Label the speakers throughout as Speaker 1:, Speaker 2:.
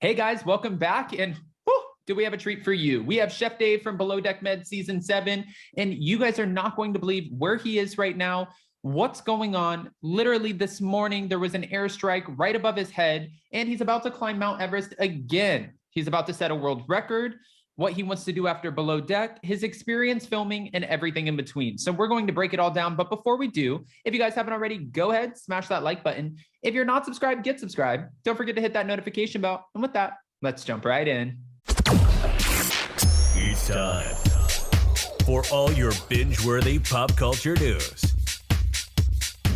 Speaker 1: Hey guys, welcome back. And whew, do we have a treat for you? We have Chef Dave from Below Deck Med Season 7, and you guys are not going to believe where he is right now, what's going on. Literally this morning, there was an airstrike right above his head, and he's about to climb Mount Everest again. He's about to set a world record, what he wants to do after Below Deck, his experience filming, and everything in between. So we're going to break it all down. But before we do, if you guys haven't already, go ahead, smash that like button. If you're not subscribed, get subscribed. Don't forget to hit that notification bell. And with that, let's jump right in.
Speaker 2: It's time for all your binge-worthy pop culture news.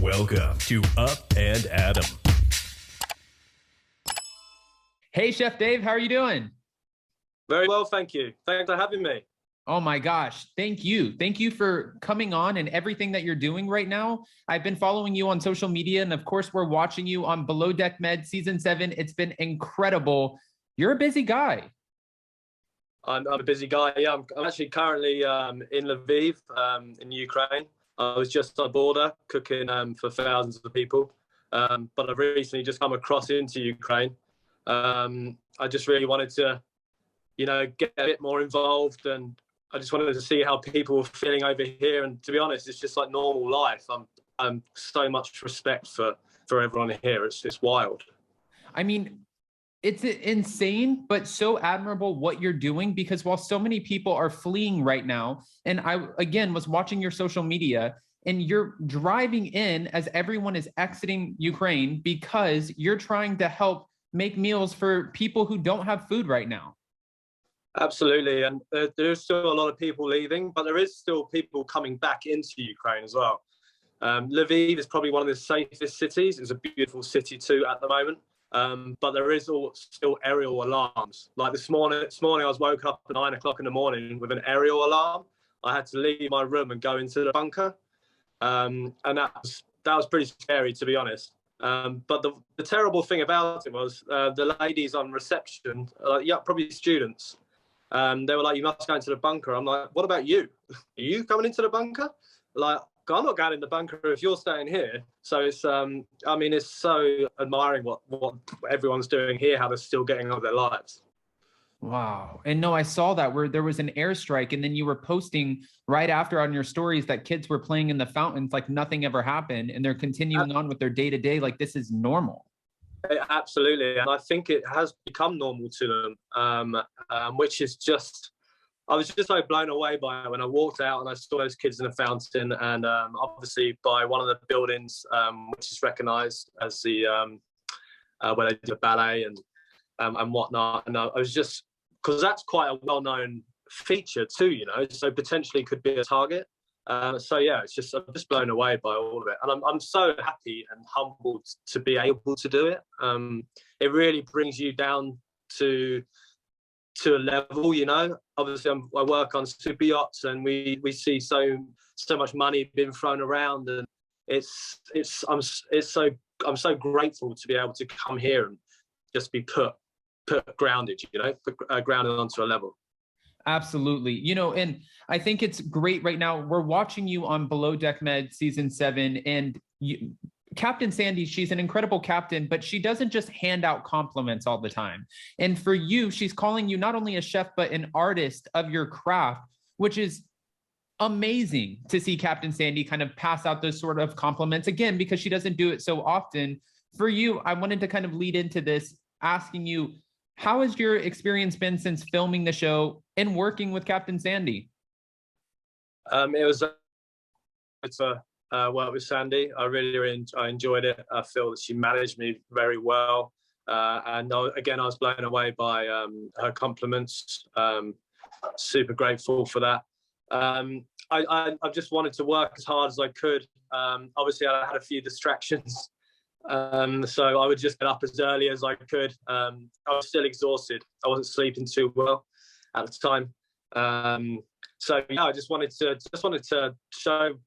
Speaker 2: Welcome to Up and Adam.
Speaker 1: Hey, Chef Dave, how are you doing?
Speaker 3: Very well, thank you. Thanks for having me.
Speaker 1: Oh my gosh, thank you. Thank you for coming on and everything that you're doing right now. I've been following you on social media, and of course, we're watching you on Below Deck Med Season 7. It's been incredible. You're a busy guy.
Speaker 3: I'm a busy guy. Yeah, I'm actually currently in Lviv, in Ukraine. I was just on the border cooking for thousands of people, but I've recently just come across into Ukraine. I just really wanted to, get a bit more involved, and I just wanted to see how people were feeling over here. And to be honest, it's just like normal life. I'm so much respect for everyone here. It's wild.
Speaker 1: I mean, it's insane, but so admirable what you're doing, because while so many people are fleeing right now, and I, again, was watching your social media, and you're driving in as everyone is exiting Ukraine because you're trying to help make meals for people who don't have food right now.
Speaker 3: Absolutely. And there's still a lot of people leaving, but there is still people coming back into Ukraine as well. Lviv is probably one of the safest cities. It's a beautiful city too at the moment. But there is still aerial alarms. Like this morning I was woken up at 9 o'clock in the morning with an aerial alarm. I had to leave my room and go into the bunker. And that was pretty scary, to be honest. But the terrible thing about it was the ladies on reception, probably students, they were like, "You must go into the bunker." I'm like, "What about you? Are you coming into the bunker?" Like, I'm not going in the bunker if you're staying here. So it's, it's so admiring what everyone's doing here, how they're still getting on with their lives.
Speaker 1: Wow. And no, I saw that where there was an airstrike, and then you were posting right after on your stories that kids were playing in the fountains like nothing ever happened, and they're continuing on with their day-to-day like this is normal.
Speaker 3: Absolutely. And I think it has become normal to them, which is just, I was just so blown away by it when I walked out and I saw those kids in a fountain, and obviously by one of the buildings, which is recognised as the where they do the ballet and whatnot. And I was just, because that's quite a well-known feature too, so potentially could be a target. So yeah, I'm just blown away by all of it, and I'm so happy and humbled to be able to do it. It really brings you down to a level, Obviously, I work on super yachts, and we see so much money being thrown around, and I'm so grateful to be able to come here and just be put grounded, grounded onto a level.
Speaker 1: Absolutely. And I think it's great right now. We're watching you on Below Deck Med Season 7, and Captain Sandy, she's an incredible captain, but she doesn't just hand out compliments all the time. And for you, she's calling you not only a chef, but an artist of your craft, which is amazing to see Captain Sandy kind of pass out those sort of compliments again, because she doesn't do it so often. For you, I wanted to kind of lead into this asking you, how has your experience been since filming the show and working with Captain Sandy?
Speaker 3: It's a work with Sandy. I enjoyed it. I feel that she managed me very well. And again, I was blown away by her compliments. Super grateful for that. I just wanted to work as hard as I could. Obviously, I had a few distractions. So I would just get up as early as I could. I was still exhausted. I wasn't sleeping too well at the time. So yeah, I just wanted to show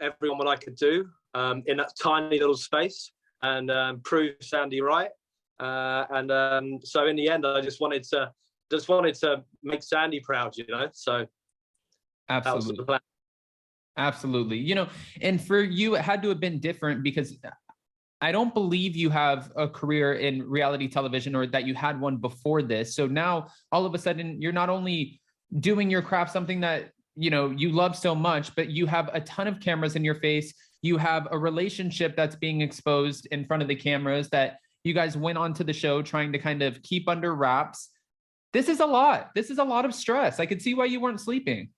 Speaker 3: everyone what I could do in that tiny little space, and prove Sandy right. So in the end, I just wanted to make Sandy proud, So
Speaker 1: Absolutely.
Speaker 3: That was the plan.
Speaker 1: Absolutely. And for you, it had to have been different because I don't believe you have a career in reality television or that you had one before this. So now all of a sudden you're not only doing your craft, something that, you know, you love so much, but you have a ton of cameras in your face. You have a relationship that's being exposed in front of the cameras that you guys went onto the show trying to kind of keep under wraps. This is a lot. This is a lot of stress. I could see why you weren't sleeping.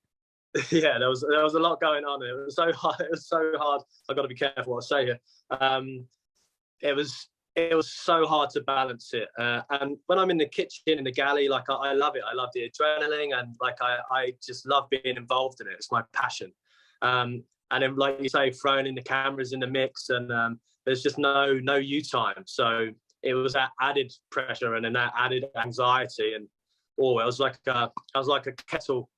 Speaker 3: Yeah, there was a lot going on. It was so hard. It was so hard. I've got to be careful what I say here. It was so hard to balance it. And when I'm in the kitchen in the galley, like I love it. I love the adrenaline, and like I just love being involved in it. It's my passion. And then, like you say, throwing in the cameras in the mix, and there's just no you time. So it was that added pressure and then that added anxiety, and it was like a kettle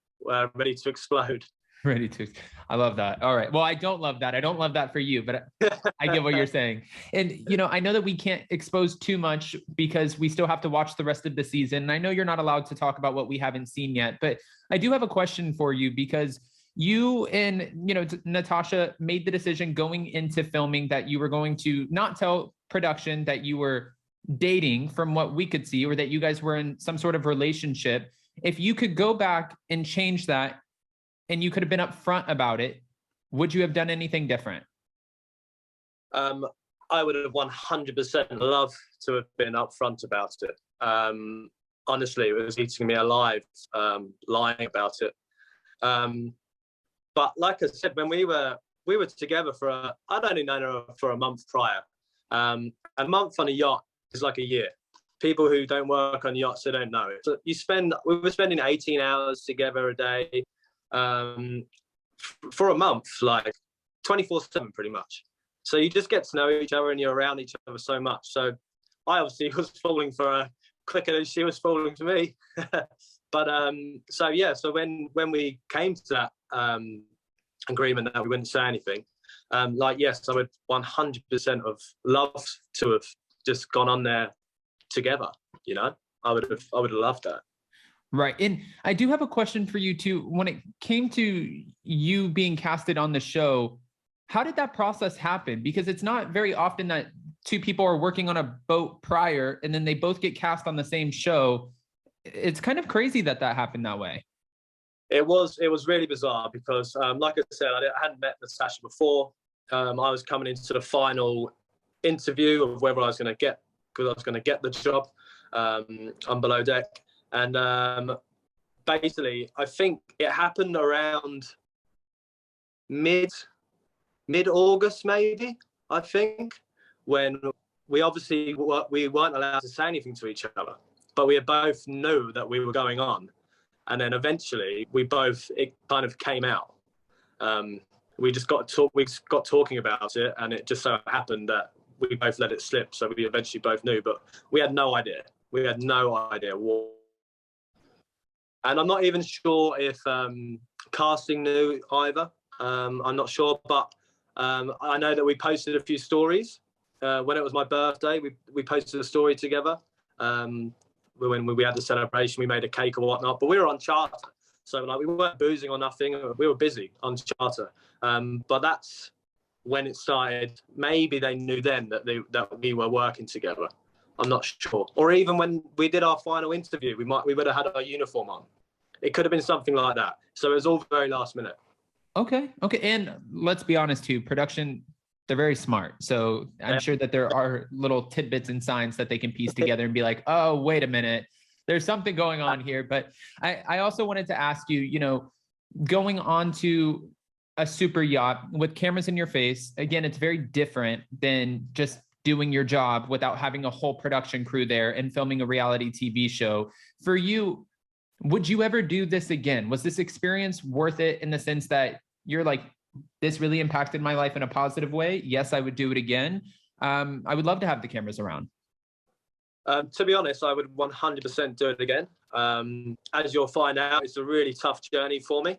Speaker 3: ready to explode.
Speaker 1: Ready to. I love that. All right. Well, I don't love that. I don't love that for you, but I get what you're saying. And, you know, I know that we can't expose too much because we still have to watch the rest of the season. And I know you're not allowed to talk about what we haven't seen yet, but I do have a question for you because you and, you know, Natasha made the decision going into filming that you were going to not tell production that you were dating from what we could see, or that you guys were in some sort of relationship. If you could go back and change that, and you could have been upfront about it, would you have done anything different?
Speaker 3: I would have 100% loved to have been upfront about it. Honestly, it was eating me alive, lying about it. But like I said, when we were together I'd only known her for a month prior. A month on a yacht is like a year. People who don't work on yachts, they don't know it. So we were spending 18 hours together a day. For a month, like 24/7 pretty much. So you just get to know each other and you're around each other so much. So I obviously was falling for her quicker than she was falling for me. But so yeah, so when we came to that agreement that we wouldn't say anything, like yes, I would 100% have loved to have just gone on there together, you know. I would have loved that.
Speaker 1: Right. And I do have a question for you too. When it came to you being casted on the show, how did that process happen? Because it's not very often that two people are working on a boat prior and then they both get cast on the same show. It's kind of crazy that happened that way.
Speaker 3: It was really bizarre because, like I said, I hadn't met Natasha before. I was coming into the final interview of whether I was going to get the job on Below Deck. And basically, I think it happened around mid-August, maybe, I think, when we weren't allowed to say anything to each other, but we both knew that we were going on. And then eventually, it kind of came out. We got talking about it, and it just so happened that we both let it slip. So we eventually both knew, but we had no idea. We had no idea what. And I'm not even sure if casting knew either. I'm not sure, but I know that we posted a few stories. When it was my birthday, we posted a story together. When we had the celebration, we made a cake or whatnot, but we were on charter. So like we weren't boozing or nothing. We were busy on charter. But that's when it started. Maybe they knew then that we were working together. I'm not sure. Or even when we did our final interview, we would have had our uniform on. It could have been something like that. So it was all very last minute.
Speaker 1: Okay. And let's be honest too, production, they're very smart. So I'm sure that there are little tidbits and signs that they can piece together and be like, oh, wait a minute, there's something going on here. But I also wanted to ask you, you know, going on to a super yacht with cameras in your face, again, it's very different than just doing your job without having a whole production crew there and filming a reality TV show. For you, would you ever do this again? Was this experience worth it in the sense that you're like, this really impacted my life in a positive way? Yes, I would do it again. I would love to have the cameras around.
Speaker 3: To be honest, I would 100% do it again. As you'll find out, it's a really tough journey for me.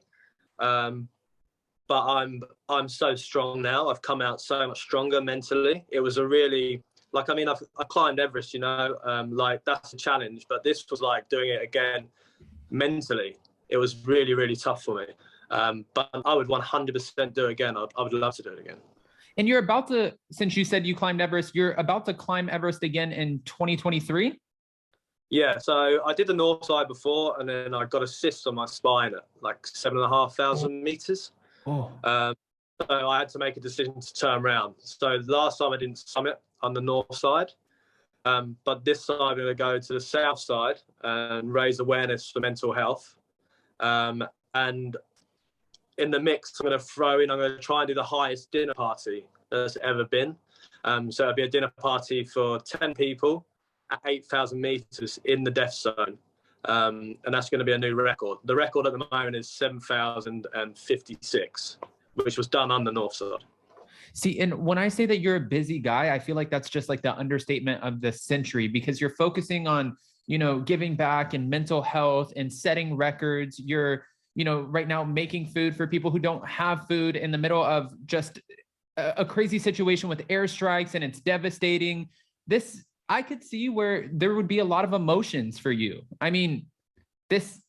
Speaker 3: But I'm so strong now. I've come out so much stronger mentally. It was a really, like, I mean, I climbed Everest, you know, like that's a challenge, but this was like doing it again mentally. It was really, really tough for me. But I would 100% do it again. I would love to do it again.
Speaker 1: And you're about to, since you said you climbed Everest, you're about to climb Everest again in 2023?
Speaker 3: Yeah, so I did the north side before, and then I got a cyst on my spine at like 7,500 meters.
Speaker 1: Oh,
Speaker 3: So I had to make a decision to turn around. So last time I didn't summit on the north side, but this time I'm going to go to the south side and raise awareness for mental health. And in the mix, I'm going to try and do the highest dinner party there's ever been. So it'll be a dinner party for 10 people at 8,000 meters in the death zone. And that's going to be a new record. The record at the moment is 7,056, which was done on the north side.
Speaker 1: see, and when I say that you're a busy guy, I feel like that's just like the understatement of the century, because you're focusing on, giving back and mental health and setting records. You're, right now making food for people who don't have food in the middle of just a crazy situation with airstrikes, and it's devastating. This, I could see where there would be a lot of emotions for you. I mean, this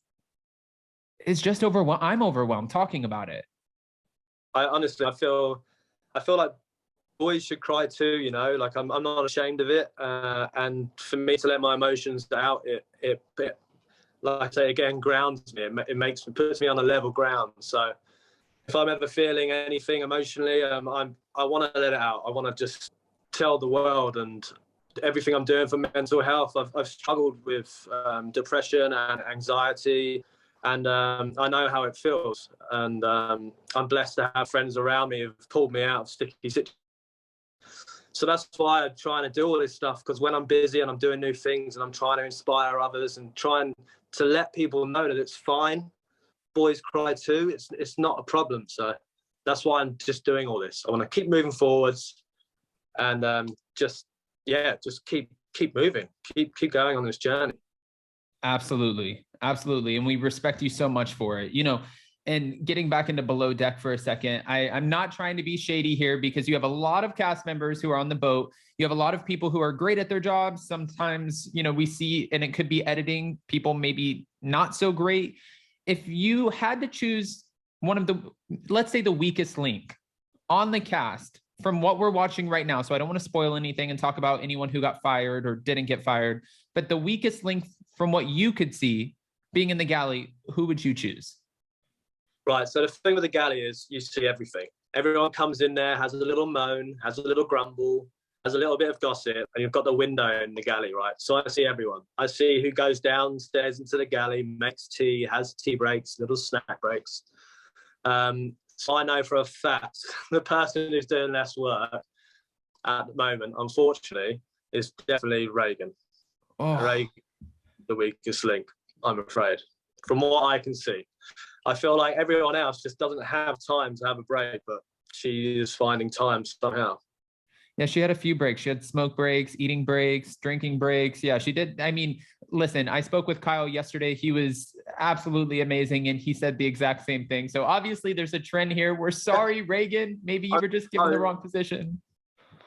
Speaker 1: is just overwhelmed. I'm overwhelmed talking about it.
Speaker 3: I honestly, I feel like boys should cry too. Like I'm not ashamed of it. And for me to let my emotions out, it like I say again, grounds me. It puts me on a level ground. So if I'm ever feeling anything emotionally, I want to let it out. I want to just tell the world and everything I'm doing for mental health. I've struggled with depression and anxiety. And I know how it feels. And I'm blessed to have friends around me who've pulled me out of sticky situations. So that's why I'm trying to do all this stuff, because when I'm busy and I'm doing new things and I'm trying to inspire others and trying to let people know that it's fine. Boys cry too. It's not a problem. So that's why I'm just doing all this. I want to keep moving forwards and just keep moving, keep going on this journey.
Speaker 1: Absolutely. Absolutely. And we respect you so much for it. And getting back into below deck for a second, I'm not trying to be shady here, because you have a lot of cast members who are on the boat. You have a lot of people who are great at their jobs. Sometimes, we see, and it could be editing, people maybe not so great. If you had to choose one of let's say the weakest link on the cast from what we're watching right now, so I don't want to spoil anything and talk about anyone who got fired or didn't get fired, but the weakest link from what you could see being in the galley, who would you choose?
Speaker 3: Right. So the thing with the galley is you see everything. Everyone comes in there, has a little moan, has a little grumble, has a little bit of gossip, and you've got the window in the galley, right? So I see everyone. I see who goes downstairs into the galley, makes tea, has tea breaks, little snack breaks. So I know for a fact the person who's doing less work at the moment, unfortunately, is definitely Reagan.
Speaker 1: Oh.
Speaker 3: Reagan, the weakest link, I'm afraid, from what I can see. I feel like everyone else just doesn't have time to have a break, but she is finding time somehow.
Speaker 1: Yeah, she had a few breaks. She had smoke breaks, eating breaks, drinking breaks. Yeah, she did. I mean, listen, I spoke with Kyle yesterday. He was absolutely amazing, and he said the exact same thing. So obviously there's a trend here. We're sorry, Reagan. Maybe you were just given the wrong position.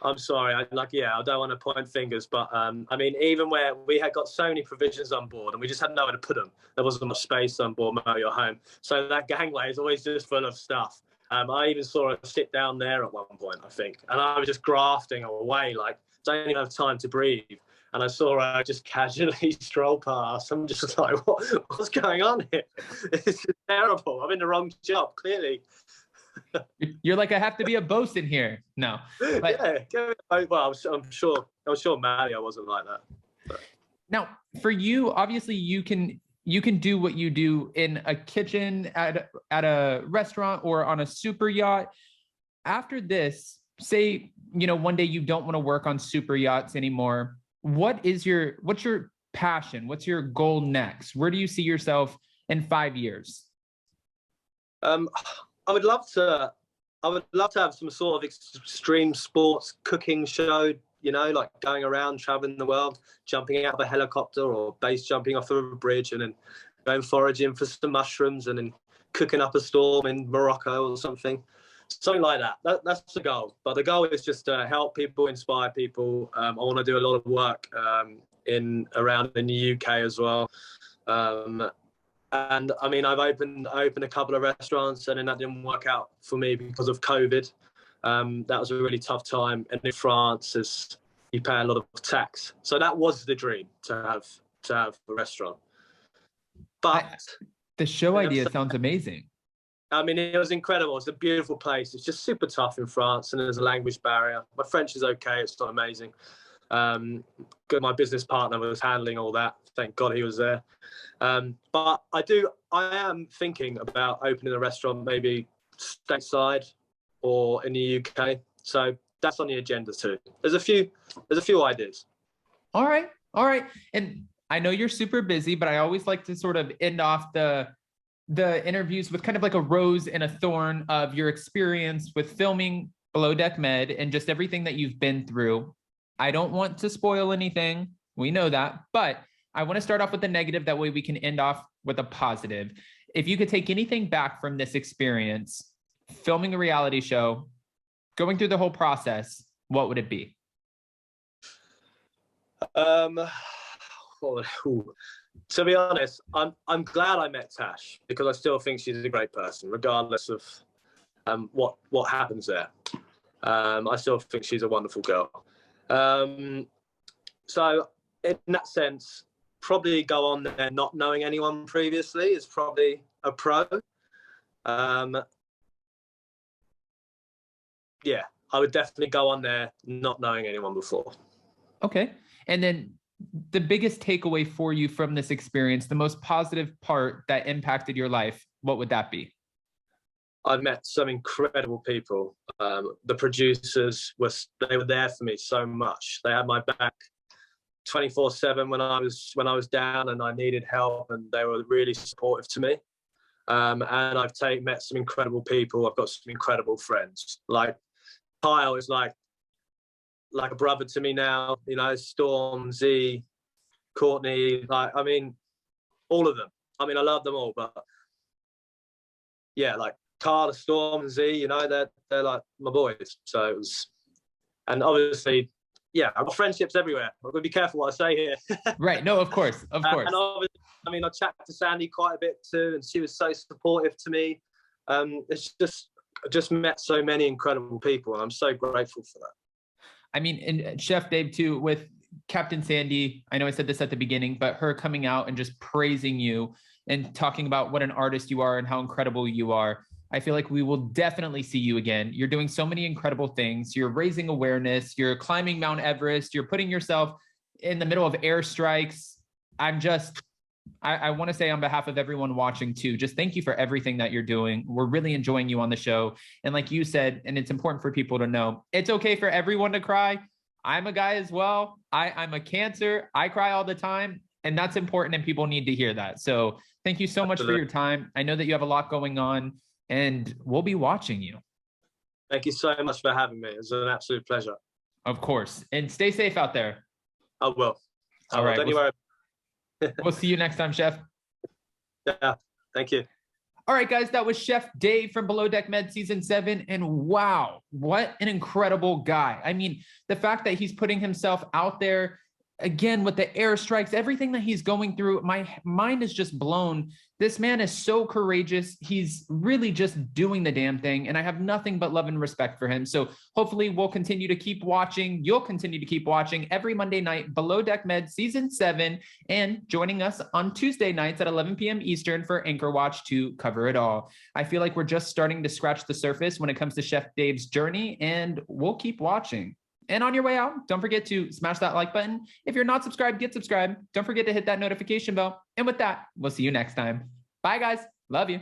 Speaker 3: I'm sorry. I don't want to point fingers, but I mean, even where we had got so many provisions on board and we just had nowhere to put them, there wasn't much space on board Mow Your Home. So that gangway is always just full of stuff. I even saw her sit down there at one point, I think, and I was just grafting away, like, don't even have time to breathe. And I saw her just casually stroll past. I'm just like, what's going on here? It's terrible. I'm in the wrong job, clearly.
Speaker 1: You're like, I have to be a bosun here. No, but
Speaker 3: yeah. Well, I'm sure Mario wasn't like that. But.
Speaker 1: Now, for you, obviously, you can do what you do in a kitchen, at a restaurant, or on a super yacht. After this, say, one day you don't want to work on super yachts anymore. What's your passion? What's your goal next? Where do you see yourself in 5 years?
Speaker 3: I would love to have some sort of extreme sports cooking show, like going around, traveling the world, jumping out of a helicopter or base jumping off of a bridge and then going foraging for some mushrooms and then cooking up a storm in Morocco or something like that. That's the goal. But the goal is just to help people, inspire people. I want to do a lot of work around in the UK as well. And I mean, I opened a couple of restaurants, and then that didn't work out for me because of COVID. That was a really tough time. And in France, you pay a lot of tax. So that was the dream, to have a restaurant. But
Speaker 1: the show idea sounds amazing.
Speaker 3: I mean, it was incredible. It's a beautiful place. It's just super tough in France, and there's a language barrier. My French is okay. It's not amazing. My business partner was handling all that. Thank God he was there. But I am thinking about opening a restaurant, maybe stateside or in the UK. So that's on the agenda too. There's a few ideas.
Speaker 1: All right. And I know you're super busy, but I always like to sort of end off the interviews with kind of like a rose and a thorn of your experience with filming Below Deck Med and just everything that you've been through. I don't want to spoil anything. We know that, but I want to start off with the negative. That way we can end off with a positive. If you could take anything back from this experience, filming a reality show, going through the whole process, what would it be?
Speaker 3: To be honest, I'm glad I met Tash, because I still think she's a great person, regardless of what happens there. I still think she's a wonderful girl. So in that sense, probably go on there not knowing anyone previously is probably a pro. Yeah, I would definitely go on there not knowing anyone before.
Speaker 1: Okay. And then the biggest takeaway for you from this experience, the most positive part that impacted your life, what would that be?
Speaker 3: I met some incredible people. The producers were there for me so much. They had my back 24/7 when I was down and I needed help, and they were really supportive to me. And I've met some incredible people. I've got some incredible friends. Like Kyle is like a brother to me now. You know, Storm, Z, Courtney. I mean, all of them. I mean, I love them all, but yeah, like Carl, Storm, and Z. You know, they're like my boys. So it was, and obviously, yeah, I've got friendships everywhere. I'm gonna be careful what I say here.
Speaker 1: Right. No, of course. And
Speaker 3: obviously, I mean, I chatted to Sandy quite a bit too, and she was so supportive to me. It's just met so many incredible people, and I'm so grateful for that.
Speaker 1: I mean, and Chef Dave too, with Captain Sandy, I know I said this at the beginning, but her coming out and just praising you and talking about what an artist you are and how incredible you are. I feel like we will definitely see you again. You're doing so many incredible things. You're raising awareness. You're climbing Mount Everest. You're putting yourself in the middle of airstrikes. I want to say on behalf of everyone watching too, just thank you for everything that you're doing. We're really enjoying you on the show. And like you said, and it's important for people to know, it's okay for everyone to cry. I'm a guy as well. I'm a Cancer. I cry all the time. And that's important, and people need to hear that. So thank you so much for your time. I know that you have a lot going on, and we'll be watching you.
Speaker 3: Thank you so much for having me. It was an absolute pleasure.
Speaker 1: Of course. And stay safe out there.
Speaker 3: I will.
Speaker 1: All right.
Speaker 3: Don't you worry.
Speaker 1: We'll see you next time, Chef.
Speaker 3: Yeah. Thank you.
Speaker 1: All right, guys, that was Chef Dave from Below Deck Med Season 7. And wow, what an incredible guy. I mean, the fact that he's putting himself out there, again, with the airstrikes, everything that he's going through, my mind is just blown. This man is so courageous. He's really just doing the damn thing. And I have nothing but love and respect for him. So hopefully we'll continue to keep watching. You'll continue to keep watching every Monday night, Below Deck Med Season 7, and joining us on Tuesday nights at 11 p.m. Eastern for Anchor Watch to cover it all. I feel like we're just starting to scratch the surface when it comes to Chef Dave's journey, and we'll keep watching. And on your way out, don't forget to smash that like button. If you're not subscribed, get subscribed. Don't forget to hit that notification bell. And with that, we'll see you next time. Bye, guys. Love you.